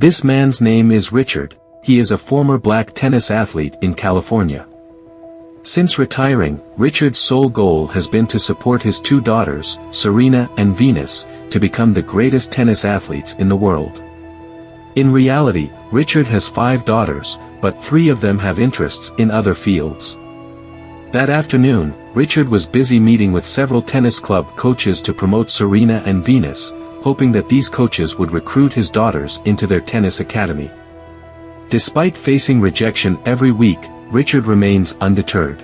This man's name is Richard. He is a former black tennis athlete in California. Since retiring, Richard's sole goal has been to support his two daughters, Serena and Venus, to become the greatest tennis athletes in the world. In reality, Richard has 5 daughters, but 3 of them have interests in other fields. That afternoon, Richard was busy meeting with several tennis club coaches to promote Serena and Venus, hoping that these coaches would recruit his daughters into their tennis academy. Despite facing rejection every week, Richard remains undeterred.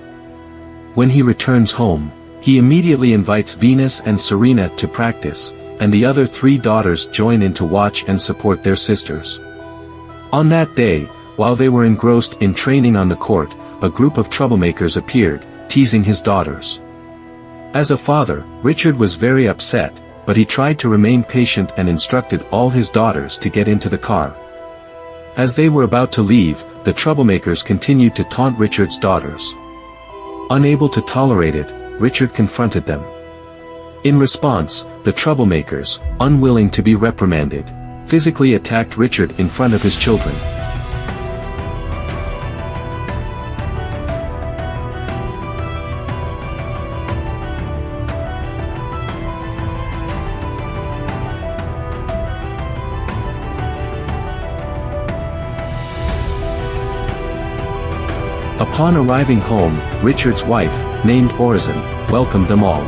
When he returns home, he immediately invites Venus and Serena to practice, and the other 3 daughters join in to watch and support their sisters. On that day, while they were engrossed in training on the court, a group of troublemakers appeared, teasing his daughters. As a father, Richard was very upset, but he tried to remain patient and instructed all his daughters to get into the car. As they were about to leave, the troublemakers continued to taunt Richard's daughters. Unable to tolerate it, Richard confronted them. In response, the troublemakers, unwilling to be reprimanded, physically attacked Richard in front of his children. Upon arriving home, Richard's wife, named Orison, welcomed them all.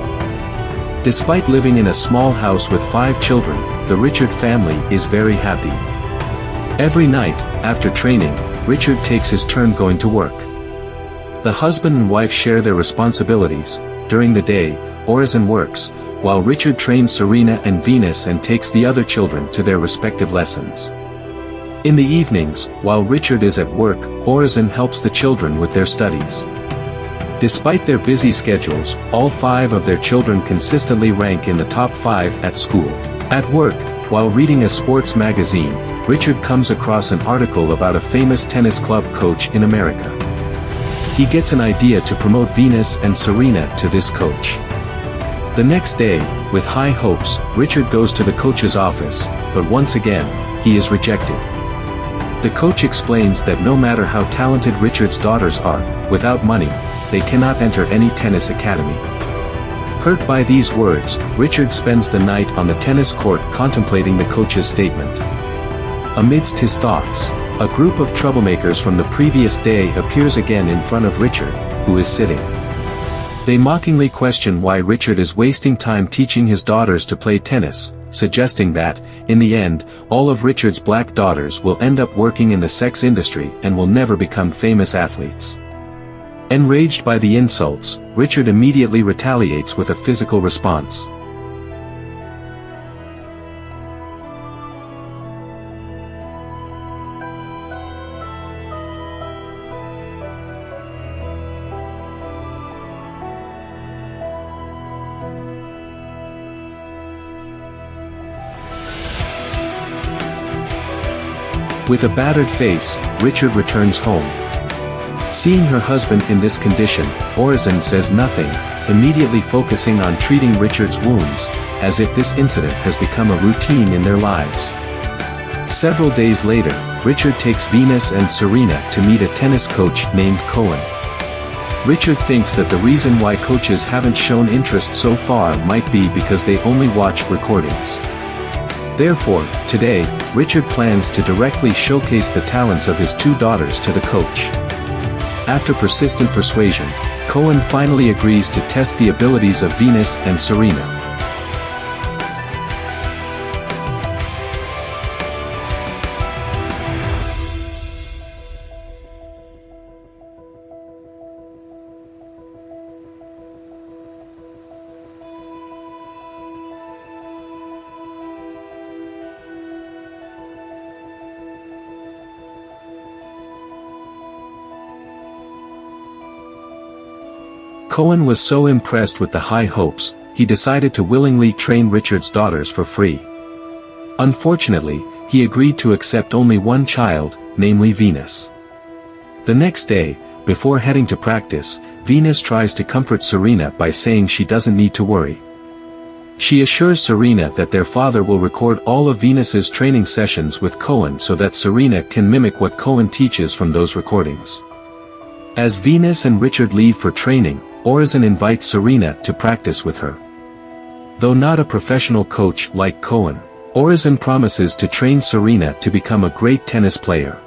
Despite living in a small house with 5 children, the Richard family is very happy. Every night, after training, Richard takes his turn going to work. The husband and wife share their responsibilities. During the day, Orison works, while Richard trains Serena and Venus and takes the other children to their respective lessons. In the evenings, while Richard is at work, Orison helps the children with their studies. Despite their busy schedules, all 5 of their children consistently rank in the top 5 at school. At work, while reading a sports magazine, Richard comes across an article about a famous tennis club coach in America. He gets an idea to promote Venus and Serena to this coach. The next day, with high hopes, Richard goes to the coach's office, but once again, he is rejected. The coach explains that no matter how talented Richard's daughters are, without money, they cannot enter any tennis academy. Hurt by these words, Richard spends the night on the tennis court contemplating the coach's statement. Amidst his thoughts, a group of troublemakers from the previous day appears again in front of Richard, who is sitting. They mockingly question why Richard is wasting time teaching his daughters to play tennis, suggesting that, in the end, all of Richard's black daughters will end up working in the sex industry and will never become famous athletes. Enraged by the insults, Richard immediately retaliates with a physical response. With a battered face, Richard returns home. Seeing her husband in this condition, Orison says nothing, immediately focusing on treating Richard's wounds, as if this incident has become a routine in their lives. Several days later, Richard takes Venus and Serena to meet a tennis coach named Cohen. Richard thinks that the reason why coaches haven't shown interest so far might be because they only watch recordings. Therefore, today, Richard plans to directly showcase the talents of his 2 daughters to the coach. After persistent persuasion, Cohen finally agrees to test the abilities of Venus and Serena. Cohen was so impressed with the high hopes, he decided to willingly train Richard's daughters for free. Unfortunately, he agreed to accept only one child, namely Venus. The next day, before heading to practice, Venus tries to comfort Serena by saying she doesn't need to worry. She assures Serena that their father will record all of Venus's training sessions with Cohen so that Serena can mimic what Cohen teaches from those recordings. As Venus and Richard leave for training, Orison invites Serena to practice with her. Though not a professional coach like Cohen, Orison promises to train Serena to become a great tennis player.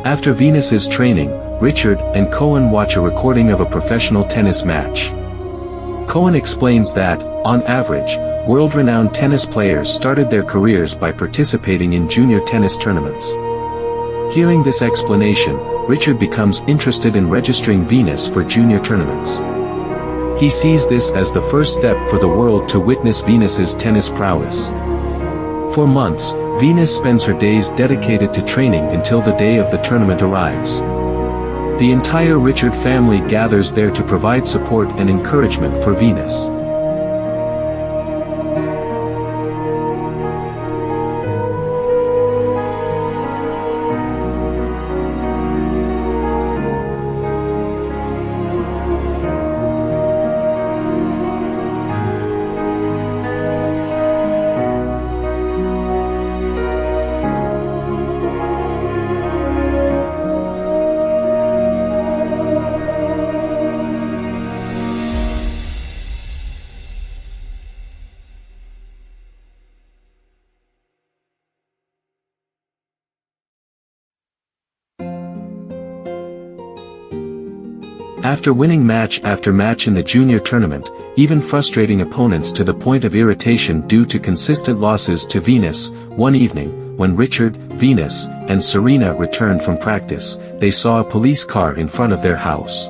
After Venus's training, Richard and Cohen watch a recording of a professional tennis match. Cohen explains that, on average, world-renowned tennis players started their careers by participating in junior tennis tournaments. Hearing this explanation, Richard becomes interested in registering Venus for junior tournaments. He sees this as the first step for the world to witness Venus's tennis prowess. For months, Venus spends her days dedicated to training until the day of the tournament arrives. The entire Richard family gathers there to provide support and encouragement for Venus. After winning match after match in the junior tournament, even frustrating opponents to the point of irritation due to consistent losses to Venus, one evening, when Richard, Venus, and Serena returned from practice, they saw a police car in front of their house.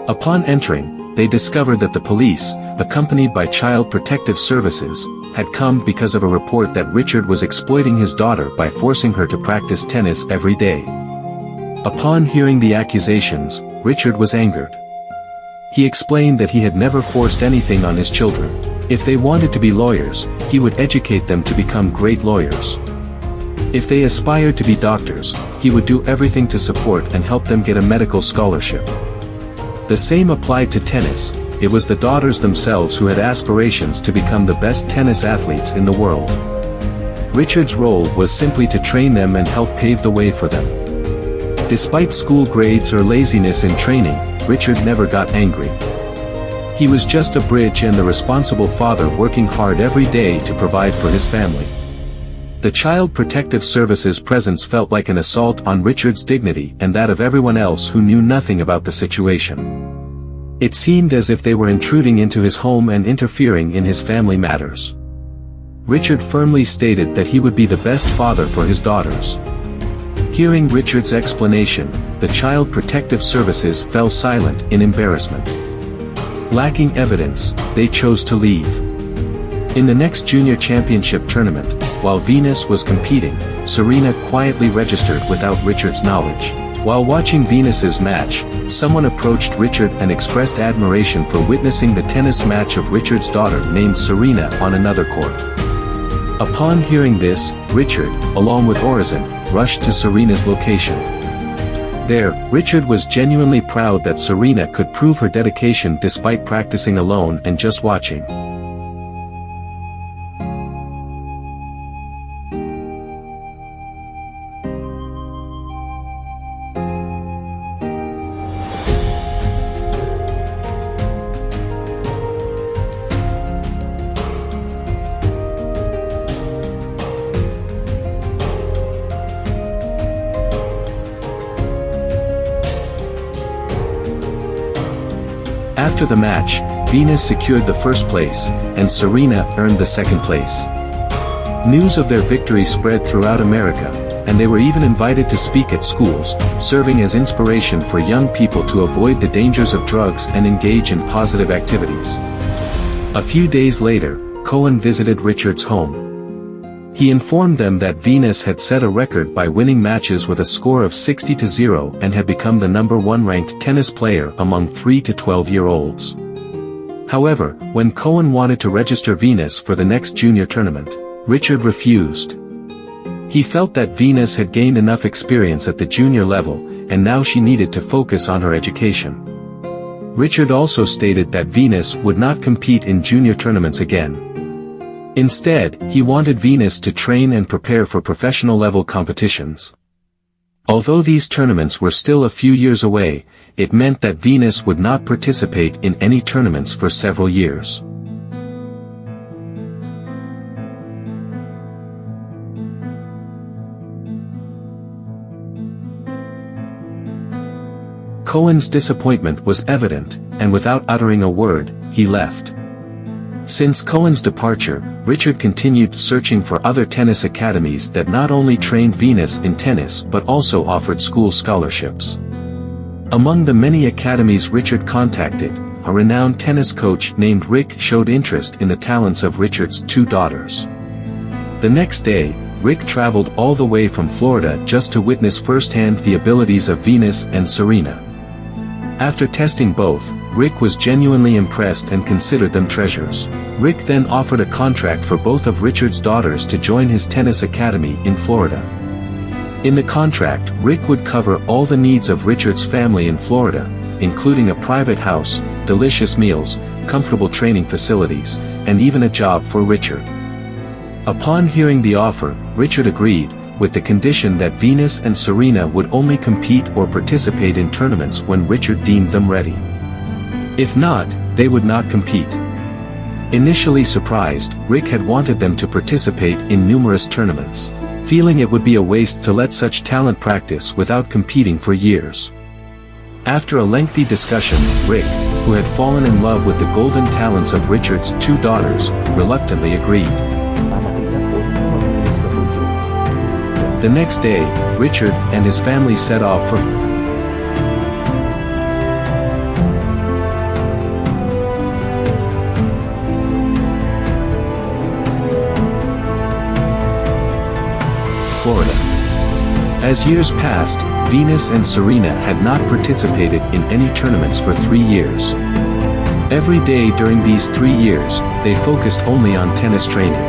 Upon entering, they discovered that the police, accompanied by Child Protective Services, had come because of a report that Richard was exploiting his daughter by forcing her to practice tennis every day. Upon hearing the accusations, Richard was angered. He explained that he had never forced anything on his children. If they wanted to be lawyers, he would educate them to become great lawyers. If they aspired to be doctors, he would do everything to support and help them get a medical scholarship. The same applied to tennis. It was the daughters themselves who had aspirations to become the best tennis athletes in the world. Richard's role was simply to train them and help pave the way for them. Despite school grades or laziness in training, Richard never got angry. He was just a bridge and the responsible father working hard every day to provide for his family. The Child Protective Services presence felt like an assault on Richard's dignity and that of everyone else who knew nothing about the situation. It seemed as if they were intruding into his home and interfering in his family matters. Richard firmly stated that he would be the best father for his daughters. Hearing Richard's explanation, the Child Protective Services fell silent in embarrassment. Lacking evidence, they chose to leave. In the next junior championship tournament, while Venus was competing, Serena quietly registered without Richard's knowledge. While watching Venus's match, someone approached Richard and expressed admiration for witnessing the tennis match of Richard's daughter named Serena on another court. Upon hearing this, Richard, along with Orison, rushed to Serena's location. There, Richard was genuinely proud that Serena could prove her dedication despite practicing alone and just watching. After the match, Venus secured the first place, and Serena earned the second place. News of their victory spread throughout America, and they were even invited to speak at schools, serving as inspiration for young people to avoid the dangers of drugs and engage in positive activities. A few days later, Cohen visited Richard's home. He informed them that Venus had set a record by winning matches with a score of 60-0 and had become the #1 ranked tennis player among 3 to 12-year-olds. However, when Cohen wanted to register Venus for the next junior tournament, Richard refused. He felt that Venus had gained enough experience at the junior level, and now she needed to focus on her education. Richard also stated that Venus would not compete in junior tournaments again. Instead, he wanted Venus to train and prepare for professional-level competitions. Although these tournaments were still a few years away, it meant that Venus would not participate in any tournaments for several years. Cohen's disappointment was evident, and without uttering a word, he left. Since Cohen's departure, Richard continued searching for other tennis academies that not only trained Venus in tennis but also offered school scholarships. Among the many academies Richard contacted, a renowned tennis coach named Rick showed interest in the talents of Richard's 2 daughters. The next day, Rick traveled all the way from Florida just to witness firsthand the abilities of Venus and Serena. After testing both, Rick was genuinely impressed and considered them treasures. Rick then offered a contract for both of Richard's daughters to join his tennis academy in Florida. In the contract, Rick would cover all the needs of Richard's family in Florida, including a private house, delicious meals, comfortable training facilities, and even a job for Richard. Upon hearing the offer, Richard agreed, with the condition that Venus and Serena would only compete or participate in tournaments when Richard deemed them ready. If not, they would not compete. Initially surprised, Rick had wanted them to participate in numerous tournaments, feeling it would be a waste to let such talent practice without competing for years. After a lengthy discussion, Rick, who had fallen in love with the golden talents of Richard's 2 daughters, reluctantly agreed. The next day, Richard and his family set off for Florida. As years passed, Venus and Serena had not participated in any tournaments for 3 years. Every day during these 3 years, they focused only on tennis training.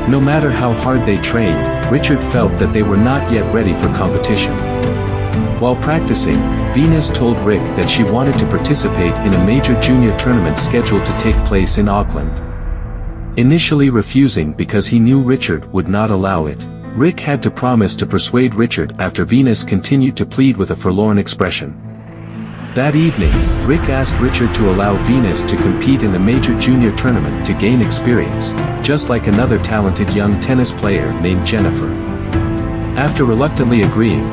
No matter how hard they trained, Richard felt that they were not yet ready for competition. While practicing, Venus told Rick that she wanted to participate in a major junior tournament scheduled to take place in Auckland. Initially refusing because he knew Richard would not allow it, Rick had to promise to persuade Richard after Venus continued to plead with a forlorn expression. That evening, Rick asked Richard to allow Venus to compete in the major junior tournament to gain experience, just like another talented young tennis player named Jennifer. After reluctantly agreeing,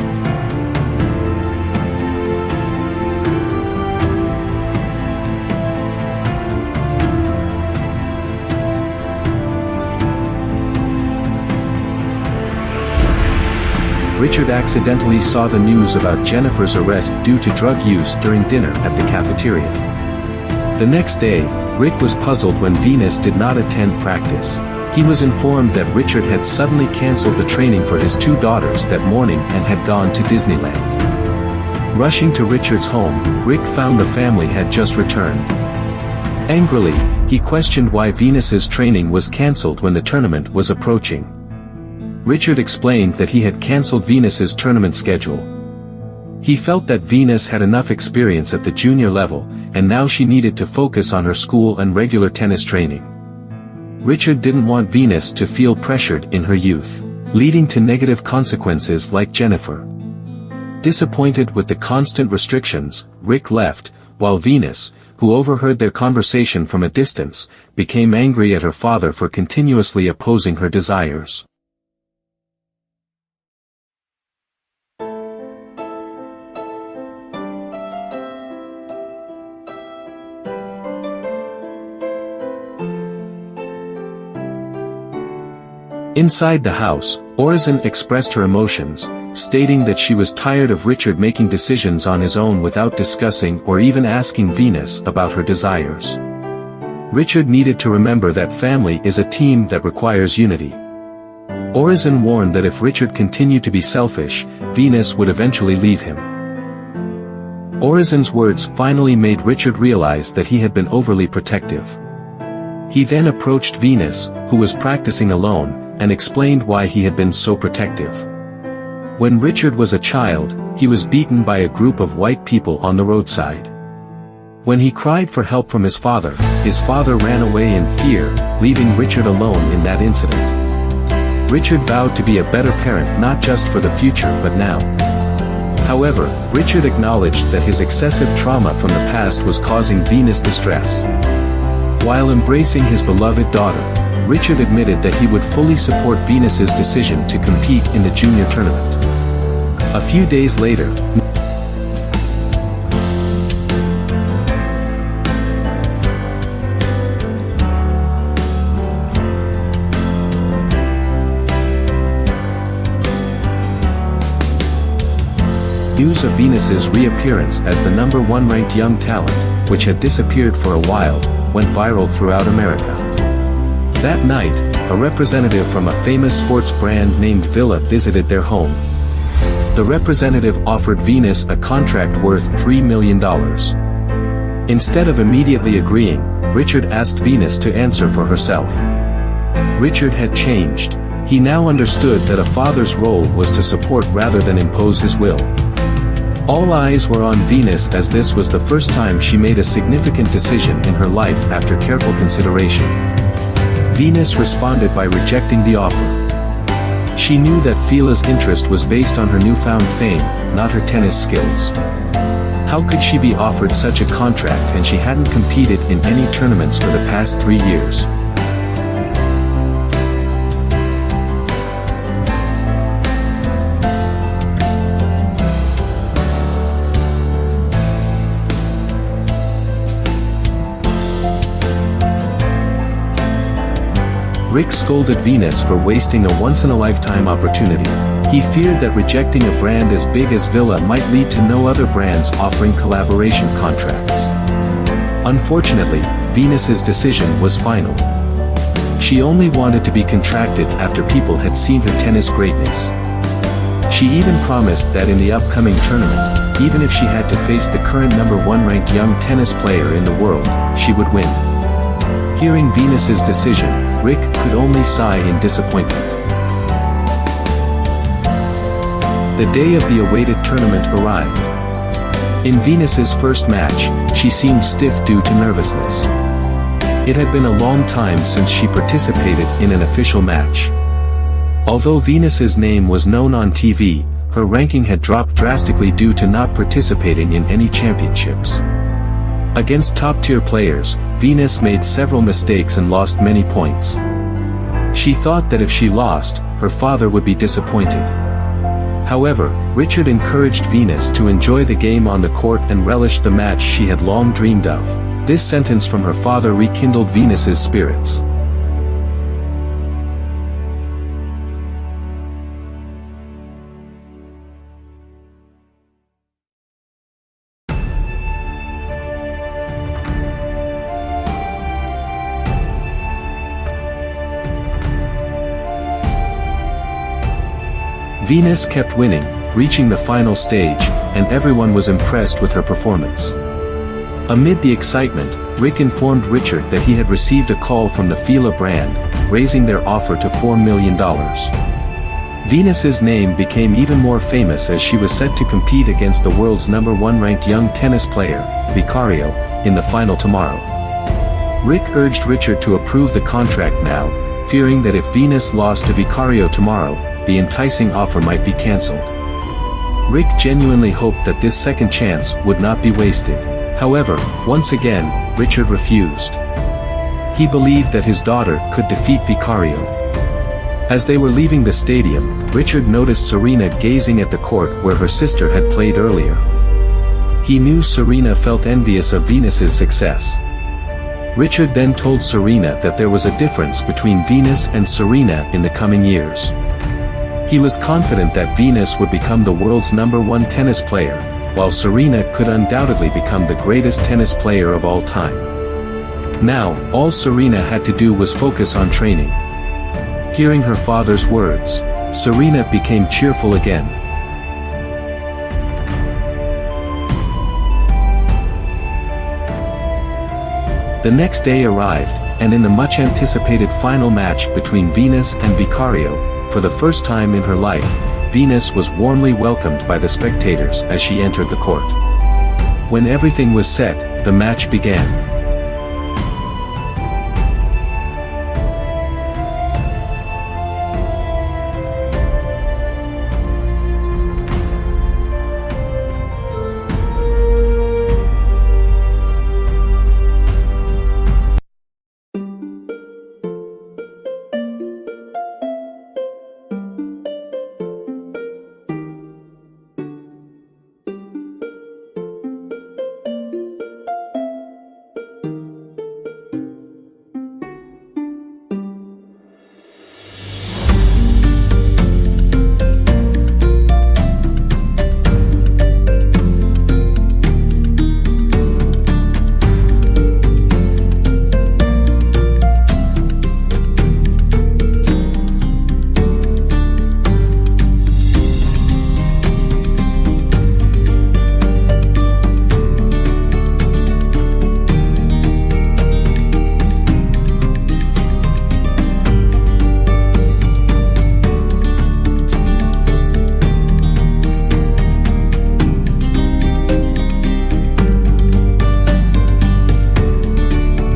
Richard accidentally saw the news about Jennifer's arrest due to drug use during dinner at the cafeteria. The next day, Rick was puzzled when Venus did not attend practice. He was informed that Richard had suddenly canceled the training for his 2 daughters that morning and had gone to Disneyland. Rushing to Richard's home, Rick found the family had just returned. Angrily, he questioned why Venus's training was cancelled when the tournament was approaching. Richard explained that he had cancelled Venus's tournament schedule. He felt that Venus had enough experience at the junior level, and now she needed to focus on her school and regular tennis training. Richard didn't want Venus to feel pressured in her youth, leading to negative consequences like Jennifer. Disappointed with the constant restrictions, Rick left, while Venus, who overheard their conversation from a distance, became angry at her father for continuously opposing her desires. Inside the house, Orison expressed her emotions, stating that she was tired of Richard making decisions on his own without discussing or even asking Venus about her desires. Richard needed to remember that family is a team that requires unity. Orison warned that if Richard continued to be selfish, Venus would eventually leave him. Orison's words finally made Richard realize that he had been overly protective. He then approached Venus, who was practicing alone, and explained why he had been so protective. When Richard was a child, he was beaten by a group of white people on the roadside. When he cried for help from his father ran away in fear, leaving Richard alone in that incident. Richard vowed to be a better parent not just for the future but now. However, Richard acknowledged that his excessive trauma from the past was causing Venus distress. While embracing his beloved daughter, Richard admitted that he would fully support Venus's decision to compete in the junior tournament. A few days later, news of Venus's reappearance as the #1 ranked young talent, which had disappeared for a while, went viral throughout America. That night, a representative from a famous sports brand named Villa visited their home. The representative offered Venus a contract worth $3 million. Instead of immediately agreeing, Richard asked Venus to answer for herself. Richard had changed. He now understood that a father's role was to support rather than impose his will. All eyes were on Venus as this was the first time she made a significant decision in her life after careful consideration. Venus responded by rejecting the offer. She knew that Fila's interest was based on her newfound fame, not her tennis skills. How could she be offered such a contract and she hadn't competed in any tournaments for the past 3 years? Rick scolded Venus for wasting a once-in-a-lifetime opportunity. He feared that rejecting a brand as big as Villa might lead to no other brands offering collaboration contracts. Unfortunately, Venus's decision was final. She only wanted to be contracted after people had seen her tennis greatness. She even promised that in the upcoming tournament, even if she had to face the current #1 ranked young tennis player in the world, she would win. Hearing Venus's decision, Rick could only sigh in disappointment. The day of the awaited tournament arrived. In Venus's first match, she seemed stiff due to nervousness. It had been a long time since she participated in an official match. Although Venus's name was known on TV, her ranking had dropped drastically due to not participating in any championships. Against top-tier players, Venus made several mistakes and lost many points. She thought that if she lost, her father would be disappointed. However, Richard encouraged Venus to enjoy the game on the court and relish the match she had long dreamed of. This sentence from her father rekindled Venus's spirits. Venus kept winning, reaching the final stage, and everyone was impressed with her performance. Amid the excitement, Rick informed Richard that he had received a call from the Fila brand, raising their offer to $4 million. Venus's name became even more famous as she was set to compete against the world's #1 ranked young tennis player, Vicario, in the final tomorrow. Rick urged Richard to approve the contract now, fearing that if Venus lost to Vicario tomorrow, the enticing offer might be cancelled. Rick genuinely hoped that this second chance would not be wasted. However, once again, Richard refused. He believed that his daughter could defeat Vicario. As they were leaving the stadium, Richard noticed Serena gazing at the court where her sister had played earlier. He knew Serena felt envious of Venus's success. Richard then told Serena that there was a difference between Venus and Serena in the coming years. He was confident that Venus would become the world's #1 tennis player, while Serena could undoubtedly become the greatest tennis player of all time. Now, all Serena had to do was focus on training. Hearing her father's words, Serena became cheerful again. The next day arrived, and in the much-anticipated final match between Venus and Vicario, for the first time in her life, Venus was warmly welcomed by the spectators as she entered the court. When everything was set, the match began.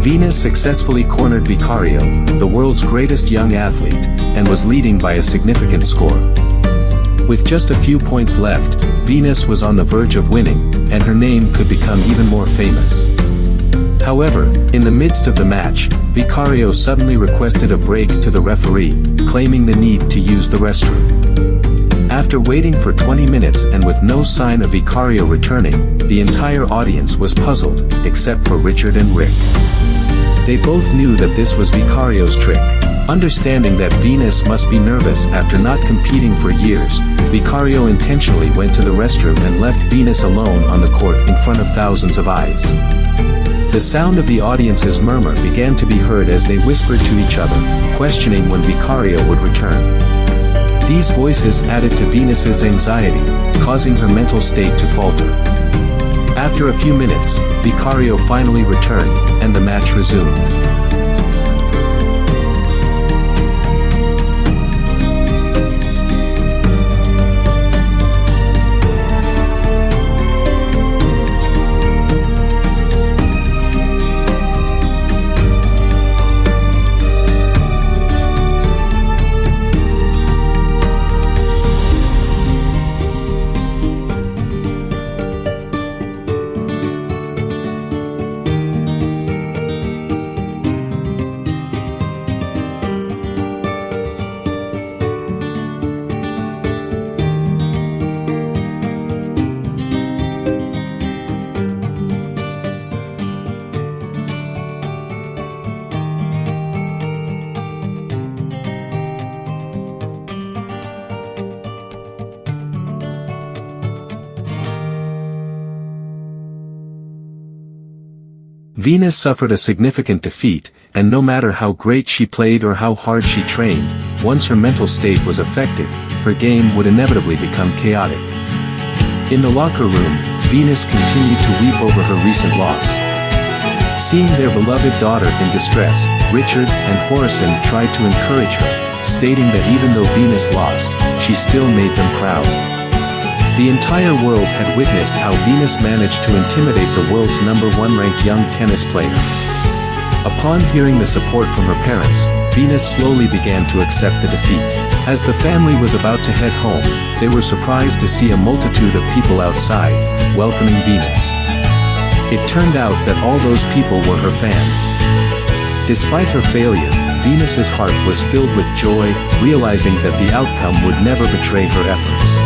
Venus successfully cornered Vicario, the world's greatest young athlete, and was leading by a significant score. With just a few points left, Venus was on the verge of winning, and her name could become even more famous. However, in the midst of the match, Vicario suddenly requested a break to the referee, claiming the need to use the restroom. After waiting for 20 minutes and with no sign of Vicario returning, the entire audience was puzzled, except for Richard and Rick. They both knew that this was Vicario's trick. Understanding that Venus must be nervous after not competing for years, Vicario intentionally went to the restroom and left Venus alone on the court in front of thousands of eyes. The sound of the audience's murmur began to be heard as they whispered to each other, questioning when Vicario would return. These voices added to Venus's anxiety, causing her mental state to falter. After a few minutes, Vicario finally returned, and the match resumed. Venus suffered a significant defeat, and no matter how great she played or how hard she trained, once her mental state was affected, her game would inevitably become chaotic. In the locker room, Venus continued to weep over her recent loss. Seeing their beloved daughter in distress, Richard and Horace tried to encourage her, stating that even though Venus lost, she still made them proud. The entire world had witnessed how Venus managed to intimidate the world's #1 ranked young tennis player. Upon hearing the support from her parents, Venus slowly began to accept the defeat. As the family was about to head home, they were surprised to see a multitude of people outside, welcoming Venus. It turned out that all those people were her fans. Despite her failure, Venus's heart was filled with joy, realizing that the outcome would never betray her efforts.